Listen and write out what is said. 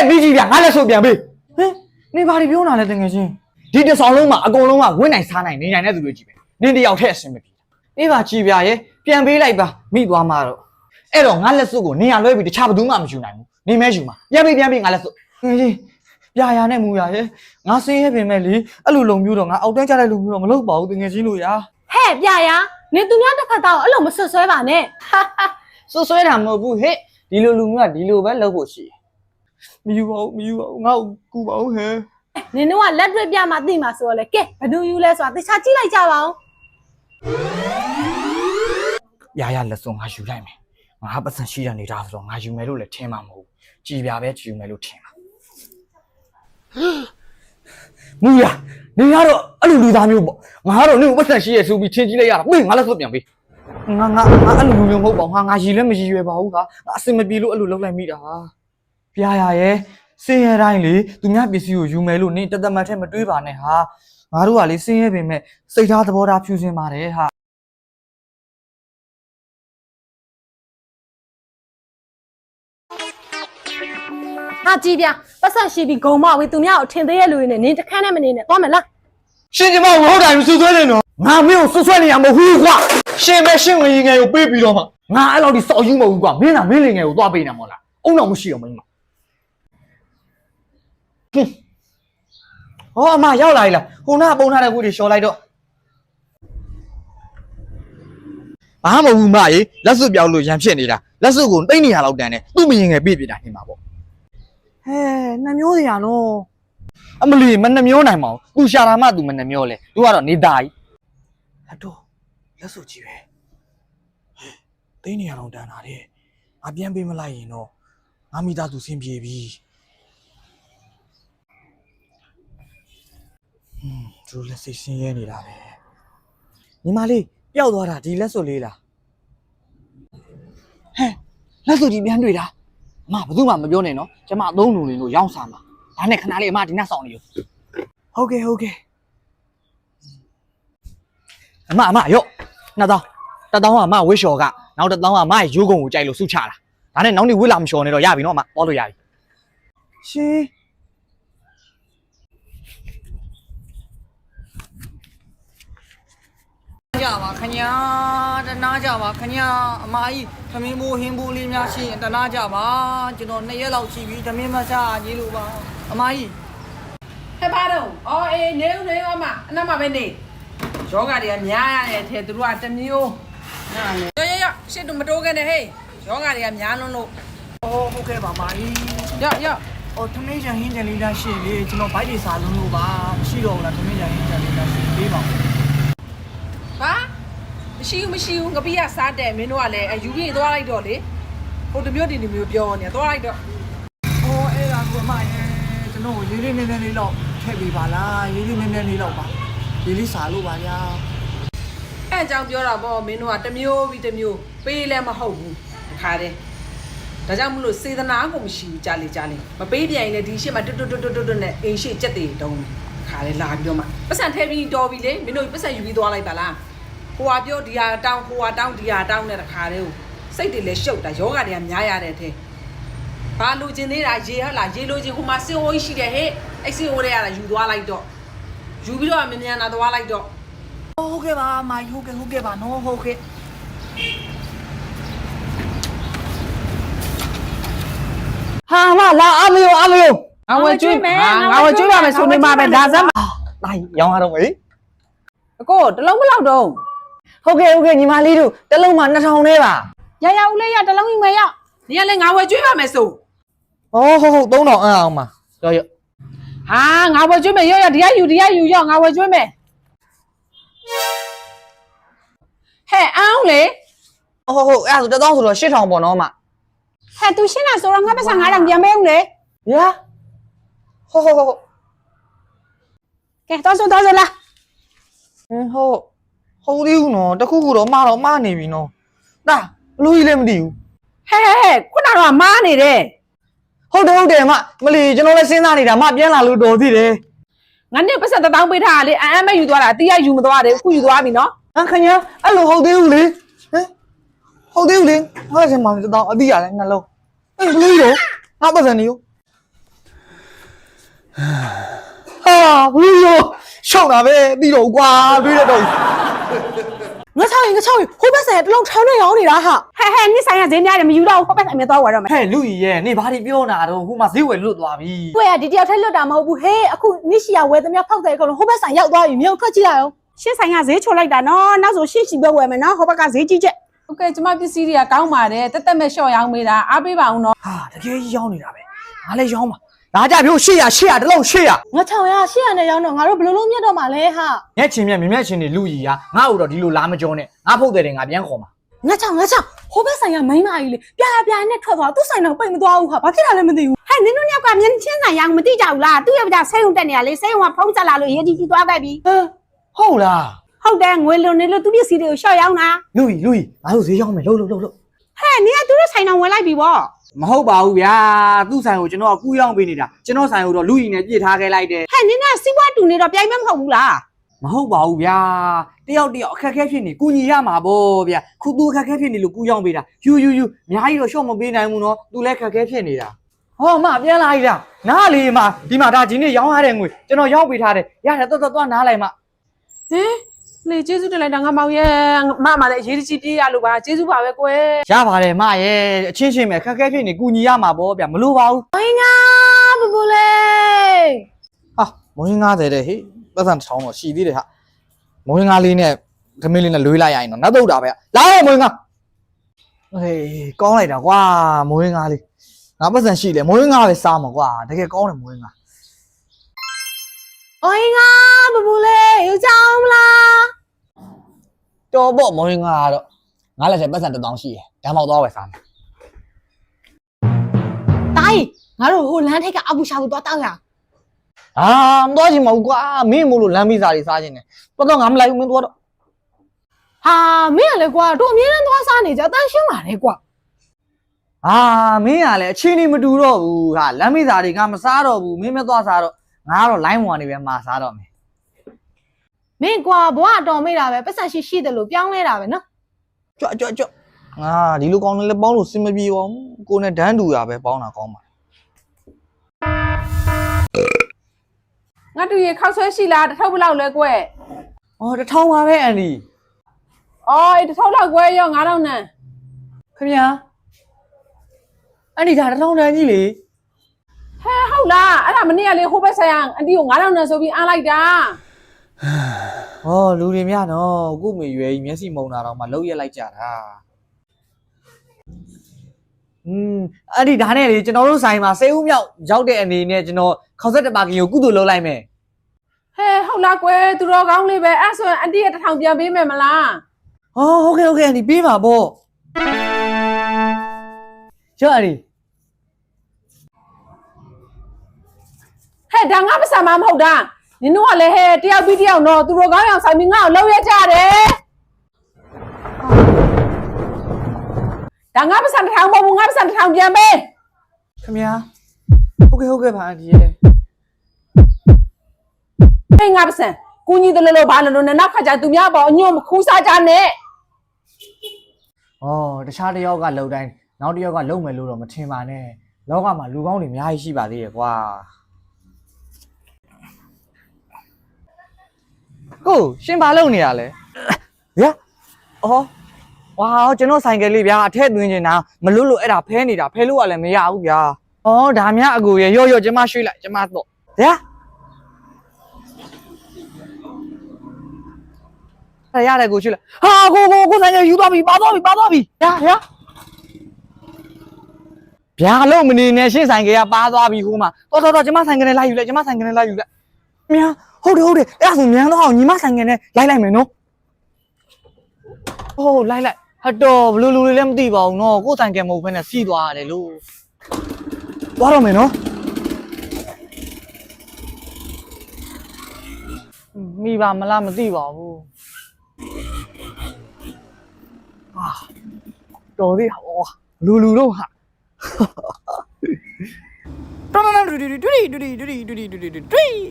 ပြီးကြည့်ဗျာငါလက်စုပ်ပြန်ပေးဟင်နေဘာတွေပြောနေတာလဲတကယ်ချင်းဒီတစ်ဆောင်လုံးမှာအကုန်လုံးကဝင့်နိုင်စားနိုင်နေနိုင်တဲ့သူတွေကြီးပဲနင်းတယောက်ထက်အဆင်မပြေအေးပါကြည့်ဗျာရဲ့ပြန်ပေးလိုက်ပါမိသွားမှာတော့အဲ့တော့ငါလက်စုပ်ကိုနေရလွဲပြီးတခြားဘယ်သူမှမယူနိုင်ဘူးနေမဲယူမှာပြန်ပေးငါလက်စုပ်တကယ်ချင်းပြာရနဲ့မူရရဲ့ငါစင်းရဲ့ပင်မဲ့လေအဲ့လိုလုံမျိုးတော့ငါအောက်တန်းကြတဲ့လုံမျိုးတော့မလုပ်ပါဘူးတကယ်ချင်းလို့ရာဟဲ့ပြရနင်သူများတစ်ဖက်တော့အဲ့လိုမဆွဆွဲပါနဲ့ဆွဲတာမဟုတ်ဘူးဟဲ့ဒီလိုလူမျိုးကဒီလိုပဲလုပ်ဖို့ရှိမယူပါဘူးငါ့ကိုကူပါဦးဟဲ့နင်တို့ကလက်တွေ့ပြမှသိမှာဆိုတော့လေကဲဘယ်သူယူလဲဆိုတာတခြားကြည့်လိုက်ကြပါဦးရလက်စုံငါယူလိုက်မယ်ငါပတ်စံရှိရနေတာဆိုတော့ငါယူမယ်လို့လည်းထင်မှာမဟုတ်ဘူးကြည်ပြပဲယူမယ်လို့ထင်မှာမူရနေရတော့အဲ့လိုလူသားမျိုးပေါ့ငါကတော့နင့်ကိုပတ်စံရှိရဆိုပြီးထင်ကြည့်လိုက်ရတာမင်းငါလက်စုံပြန်ပေးငါအဲ့လိုလူမျိုးမဟုတ်ပါဘူးငါရည်လည်းမရည်ရွယ်ပါဘူးဟာငါအစင်မပြေလို့အဲ့လိုလုပ်လိုက်မိတာပြာရဲ့စင်းရဲတိုင်းလေသူများပစ္စည်းကိုယူမယ်လို့နင်တသက်မှတ်ထဲမတွေးပါနဲ့ဟာငါတို့ကလေစင်းရဲပင်မဲ့စိတ်ထားသဘောထားဖြူစင်ပါတယ်ဟာဟာကြည့်ပြပတ်ဆက်ရှိပြီးဂုံမဝေးသူများကိုထင်သေးရဲ့လူတွေနဲ့နင်တခန်းနဲ့မနေနဲ့သွားမယ်လားရှင်ကျမဝဟုတ်တယ်ဆွဆွဲနေတော့ငါမင်းကိုဆွနေရမဟုတ်ဘူးကွာရှင်ပဲရှင်ဝင်ငယ်ကိုပေးပြီးတော့မှငါအဲ့လောက်ဒီစောက်ယူမဟုတ်ဘူးကွာမင်းသာမင်းလင်ငယ်ကိုသွားပေးနေမှာလားအုံတော့မရှိတော့မင်းမဟောအမရောက်လာပြီလားဟိုနာပုံထားတဲ့ခုတွေရှော်လိုက်တော့ဘာမှမဟုတ်ဘူးမရေလက်စွပ်ပြောင်းလို့ရံဖြစ်နေတာလက်စွပ်ကိုတိတ်နေရလောက်တန်တယ်သူ့မရင်ငယ်ပြည့်ပြတာနေမှာပေါ့ဟဲနှမျိုးစရာနော်အမလီမနှမျိုးနိုင်ပါဘူးသူရှာတာမှသူမနှမျိုးလဲသူကတော့နေသားကြီးအတော့လက်စွပ်ကြီးပဲတိတ်နေရလောက်တန်တာတဲ့ငါပြန်ပေးမလိုက်ရင်တော့ငါမိသားစုဆင်ပြေပြီသူလက်စိတ်ဆင်းရဲနေတာပဲညီမလေးပျောက်သွားတာဒီလက်စွပ်လေးလားဟဲ့လက်စွပ်ကြီးပြန်တွေ့တာအမဘယ်သူမှမပြောနဲ့နော်ကျမအသုံးလူတွေလို့ရောင်းစားမှာဒါနဲ့ခဏလေးအမဒီနောက်ဆောင်နေရောဟုတ်ကဲ့အမရော့နှစ်တောင်းတစ်တောင်းကအမဝှေ့လျှော်ကနောက်တစ်တောင်းကအမရဲ့ရိုးကုံကိုကြိုက်လို့စုချတာဒါနဲ့နောက်နေ့ဝှေ့လာမလျှော်နေတော့ရပြီနော်အမပေါ်လို့ရပြီရှင်ကြပါခညာတနာကြပါခညာအမကြီးသမင်းမိုးဟင်းဘူးလေးများရှိရင်တနာကြပါကျွန်တော်2ရက်လောက်ရှိပြီသမင်းမစားကြီးလို့ပါအမကြီးဟဲ့ပါတော့အော်အေးနေဦးနေဦးမအနက်မှာပဲနေယောဂတွေကများရတဲ့အထက်သူတို့ကတစ်မျိုးနားလေရရှစ်တို့မတိုးခဲ့နဲ့ဟေးယောဂတွေကများလုံးလို့ဟုတ်ကဲ့ပါမကြီးရသမင်းချန်ဟင်းချန်လေးများရှိလေကျွန်တော်ဘိုက်တွေစားလုံးလို့ပါမရှိတော့ဘူးလားသမင်းချန်ဟင်းချန်လေးများရှိပေးပါဘာမရှိဘူးငပိရစားတယ်မင်းတို့ကလည်းယူပြီးသွားလိုက်တော့လေဟိုတမျိုးဒီမျိုးပြောနေသွားလိုက်တော့အဲ့ဒါကမှကျွန်တော်ရေးလေးနည်းနည်းလေးတော့ထည့်ပေးပါလားရေးလေးနည်းနည်းလေးတော့ပါရေးလေးစားလို့ပါဗျာအဲ့အကြောင်းပြောတာပေါ့မင်းတို့ကတမျိုးပြီးတမျိုးပေးလည်းမဟုတ်ဘူးတခါတည်းဒါကြောင့်မလို့စေတနာကိုမရှိဘူးကြားလေမပေးပြန်ရင်လည်းဒီရှစ်မှာတွတ်နဲ့အိမ်ရှိကြက်တွေတုံးခါလေလာပြီးတော့မှပတ်စံထဲပြီးတော်ပြီလေမင်းတို့ပတ်စံယူပြီးသွားလိုက်ပါလားဟိုဟာပြောဒီဟာတောင်းဟိုဟာတောင်းဒီဟာတောင်းတဲ့တခါတည်းကိုစိတ်တွေလည်းရှုပ်တာယောဂတွေကများရတဲ့အထဲဘာလူချင်းသေးတာရေဟလားရေလိုချင်းဟိုမှာစင်ဝိုးရှိတယ်ဟဲ့အဲ့စင်ဝိုးတွေရတာယူသွားလိုက်တော့ယူပြီးတော့မြန်နာသွားလိုက်တော့ဟုတ်ကဲ့ပါမိုင်ဟုတ်ကဲ့ပါနော်ဟုတ်ကဲ့ဟာမလာအမယောငါဝယ်ကျွေးမယ်ငါဝယ်ကျွေးပါမယ်ဆိုနေမှာပဲဒါစမ်းလာရောင်းရတော့မေးအကိုတလုံးမလောက်တော့ဟုတ်ကဲ့ညီမလေးတို့တလုံးမှ2000နဲ့ပါရဦးလေးရတလုံးယူမယ်ရဒီကလည်းငါဝယ်ကျွေးပါမယ်ဆိုဟုတ်3000အအောင်ပါရောဟာငါဝယ်ကျွေးမယ်ရောဒီကယူရောငါဝယ်ကျွေးမယ်ဟဲ့အောင်လေဟုတ်အဲ့ဒါဆို1000ဆိုတော့8000ပေါ့နော်မဟဲ့သူရှင်းတာဆိုတော့ငါပတ်စံ9000ပြန်ပေးဦးလေညာဟုတ်ကဲတော့ဆိုလားဟုတ်သေးဘူးနော်တခုခုတော့မှားနေပြီနော်ဒါလူကြီးလည်းမသိဘူးဟဲ့ခုနကတော့မားနေတယ်ဟုတ်တယ်မလီကျွန်တော်လည်းစဉ်းစားနေတာပြန်လာလို့တော်သေးတယ်ငါနဲ့ပတ်စံ1000ပေးထားတာလေအမဲယူသွားတာအတီးရယူမသွားတယ်ခုယူသွားပြီနော်ခညာအဲ့လိုဟုတ်သေးဘူးလေဟုတ်သေးဘူးလေငါ့ဆင်မှာ1000အတီးရလဲနှလုံးလူကြီးတော့ငါပတ်စံနေရော ဟာဘူးရောရှောက်တာပဲပြီးတော့ကွာပြီးတော့ ငါချောင်းရင်ဟိုဘက်ဆိုင်ကတလုံးထောင်းနေရောင်းနေတာဟာဟဲနစ်ဆိုင်ကဈေးများတယ်မယူတော့ဟိုဘက်ဆိုင်မြဲသွားဝယ်တော့မယ် ဟဲ့လူကြီးရဲ့နေဘာတွေပြောနေတာတော့ဟိုမှာဈေးဝယ်လွတ်သွားပြီ ကိုရဒီတယောက်ထက်လွတ်တာမဟုတ်ဘူးဟေးအခုနစ်ရှီယာဝယ်သမျှဖောက်တဲ့အကောင်ဟိုဘက်ဆိုင်ရောက်သွားပြီမြောက်ထွက်ကြည့်ရအောင်ရှင်းဆိုင်ကဈေးချိုလိုက်တာနော်နောက်ဆိုရှင်းရှီပဲဝယ်မယ်နော်ဟိုဘက်ကဈေးကြီးချက် โอเคကျမပစ္စည်းတွေကကောင်းပါတယ်တက်တက်မဲ့ရှော့ရောင်းမေးတာအားပေးပါအောင်နော် ဟာတကယ်ကြီးရောင်းနေတာပဲငါလည်းရောင်းပါဒါကြမျိုး800တလုံး800 ငါချောင်းရ800နဲ့ရောင်းတော့ငါတို့ဘယ်လိုလုပ်မြတ်တော့မှာလဲဟာ ညက်ချင်းမြက်မြက်ချင်းတွေလူကြီးကငါ့ကိုတော့ဒီလိုလာမကြောနဲ့ငါဖုတ်တယ်ငါပြန်ခေါ်မှာ ငါချောင်းဟိုဘက်ဆိုင်ကမိန်းမကြီးလေပြာနဲ့ထွက်သွားသူ့ဆိုင်တော့ပိတ်မသွားဘူးဟာဘာဖြစ်တာလဲမသိဘူးဟဲ့နင်တို့ညောက်ကမြင်းချင်းဆိုင်ရောင်းမသိကြဘူးလားသူ့ရဲ့ကြောင့်ဆေးရုံတက်နေတာလေဆေးရုံကဖုံးဆက်လာလို့ရေးကြီးသွားခဲ့ပြီ ဟုတ်လား ဟုတ်တယ်ငွေလွန်နေလို့သူပစ္စည်းတွေကိုရှော့ရောင်းတာ လူကြီးငါတို့ဈေးရောင်းမယ်လို့ ဟဲ့နင်ကသူတို့ဆိုင်တော်ဝင်လိုက်ပြီဗော မဟုတ်ပါဘူးဗျာသူ့ဆိုင်ကိုကျွန်တော်ကူးရောင်းပေးနေတာကျွန်တော်ဆိုင်ကိုတော့လူကြီးနဲ့ပြစ်ထားခဲ့လိုက်တယ် ဟဲ့နင်ကစီးပွားတူနေတော့ပြိုင်မမဟုတ်ဘူးလား မဟုတ်ပါဘူးဗျာတယောက်အခက်အခဲဖြစ်နေကူညီရမှာပေါ့ဗျာခုသူအခက်အခဲဖြစ်နေလို့ကူးရောင်းပေးတာယူအများကြီးတော့ရှော့မပေးနိုင်ဘူးနော်သူလည်းအခက်အခဲဖြစ်နေတာဟောမပြန်လာပြီလားနားလေမဒီမှာဒါဒီနေ့ရောင်းရတဲ့ငွေကျွန်တော်ရောင်းပေးထားတယ်ရတယ်တော့နားလိုက်မ ဟင်လေကျေးဇူးတင်လိုက်တာငါမောင်ရဲ့မမလည်းအရေးကြီးပြေးရလို့ပါကျေးဇူးပါပဲကွယ် ရပါတယ်မရဲ့အချင်းချင်းပဲအခက်အခဲဖြစ်နေကူညီရမှာပေါ့ဗျာမလိုပါဘူး ဝင်းငါဘဘလေး ဟာမွေး90တဲ့ဟေးပတ်စံ1000တော့ရှိသေးတယ်ဟာမွေး9လေးနဲ့ခမင်းလေးနဲ့လွေးလိုက်ရရင်တော့နောက်တော့တာပဲလာရမွေး9ဟေးကောင်းလိုက်တာကွာမွေး9လေးငါပတ်စံရှိတယ်မွေး9ပဲစားမှာကွာတကယ်ကောင်းတယ်မွေး9 ဝင်းငါဘဘလေးယူချောင်းမလား တော်ပေါ့မွေး9ကတော့ငါလက်ချက်ပတ်စံ1000ရှိတယ်ဓာတ်မောက်သွားပဲစားမယ် တိုင်းငါတို့ဟိုလမ်းထိပ်ကအဘူရှာဘူးသွားတောက်ရအောင် မသွားချင်ပါဘူးကွာမင်းမို့လို့လမ်းမီးစာတွေစားခြင်းတယ်ပတ်တော့ငါမလိုက်ဘူးမင်းသွားတော့ ဟာမင်းကလည်းကွာတို့အမြဲတမ်းသွားစားနေကြအတန်းရှင်းပါလေကွာ မင်းကလည်းအချင်းနေမတူတော့ဘူးဟာလမ်းမီးစာတွေငါမစားတော့ဘူးမင်းမသွားစားတော့ငါကတော့ line 1နေပဲမှာစားတော့မယ် မင်းကွာဘွားတော်မိတာပဲပတ်စံရှိတယ်လို့ပြောင်းလဲတာပဲနော် ကြွဒီလိုကောင်းနေလဲပေါင်းလို့စင်မပြေပါဘူးကိုနဲ့ဒန်းတူရပဲပေါင်းတာကောင်းပါ ငါတူရေခောက်ဆွဲရှိလားတစ်ထုပ်ဘလောက်လဲကွယ် 1000ပါပဲအန်ဒီ အော်တစ်ထုပ်လောက်ကွယ်ရော9000နန်း ခင်ဗျာအန်ဒီဒါ1000တန်းကြီးလေ ဟဲဟုတ်လားအဲ့ဒါမနေ့ကလေဟိုဘက်ဆိုင်ကအန်တီကို9000နန်းဆိုပြီးအားလိုက်တာ လူတွေများနော်ကို့မေရွယ်ကြီးမျက်စိမုံတာတော့မှလောက်ရက်လိုက်ကြတာအဲ့ဒီဒါနဲ့လေကျွန်တော်တို့ဆိုင်မှာ10ဦးမြောက်ရောက်တဲ့အနေနဲ့ကျွန်တော်ခေါက်ဆက်တပါကင်ကိုကုသိုလ်လုပ်လိုက်မယ် ဟဲဟုတ်လားကွယ်သူတော်ကောင်းလေးပဲအဲ့ဆိုရင်အန်တီက1000ပြန်ပေးမယ်မလား ဟုတ်ကဲ့အန်ဒီပေးပါပေါ့ကျော်အန်ဒီ ဟဲ့ဒါငါပစံမမဟုတ်တာနင်တို့ကလည်းဟဲတယောက်ပြီးတယောက်တော့သူတော်ကောင်းအောင်ဆိုင်ပြီးငါ့ကိုလှုပ်ရကြတယ်ဒါငါပစံ1000မဟုတ်ဘူးငါပစံ1000ပြန်ပေး ခင်ဗျာဟုတ်ကဲ့ပါအန်ဒီရဲ့ ဟဲ့ငါပစံကိုကြီးတလို့လို့ဘာလို့နဲ့နောက်ခါကျသူများပေါ့အညွန့်မခူးစားကြနဲ့ တခြားတစ်ယောက်ကလှုပ်တိုင်းနောက်တစ်ယောက်ကလှုပ်မယ်လို့တော့မထင်ပါနဲ့လောကမှာလူကောင်းတွေအများကြီးရှိပါသေးရဲ့ကွာကိုရှင်ဘာလုပ်နေရလဲဗျာဝါကျွန်တော်ဆိုင်ကလေးဗျာအထက်သွင်းနေတာမလွတ်လို့အဲ့ဒါဖဲနေတာဖဲလို့ကလည်းမရဘူးဗျာဒါများအကူရရော့ကျမရွှေ့လိုက်ကျမတော့ဗျာရတယ်ကိုရွှေ့လိုက်ဟာကိုဆိုင်ကယူသွားပြီပါသွားပြီဗျာလို့မနေနဲ့ရှင်းဆိုင်ကပါသွားပြီဟိုမှာတော်ကျမဆိုင်ကနေလိုက်ယူလိုက်မြာဟုတ်တယ်အဲ့ဒါဆိုမြန်တော့အောင်ညီမဆိုင်ကနေလိုက်မယ်နော်လိုက်ဟတ်တော်ဘလူလေးလည်းမသိပါဘူးနော်ကိုဆိုင်ကမဟုတ်ဘဲနဲ့စီးသွားရတယ်လို့သွားတော့မယ်နော်မိပါမလားမသိပါဘူးတော်သေးလူတော့ဟာတော်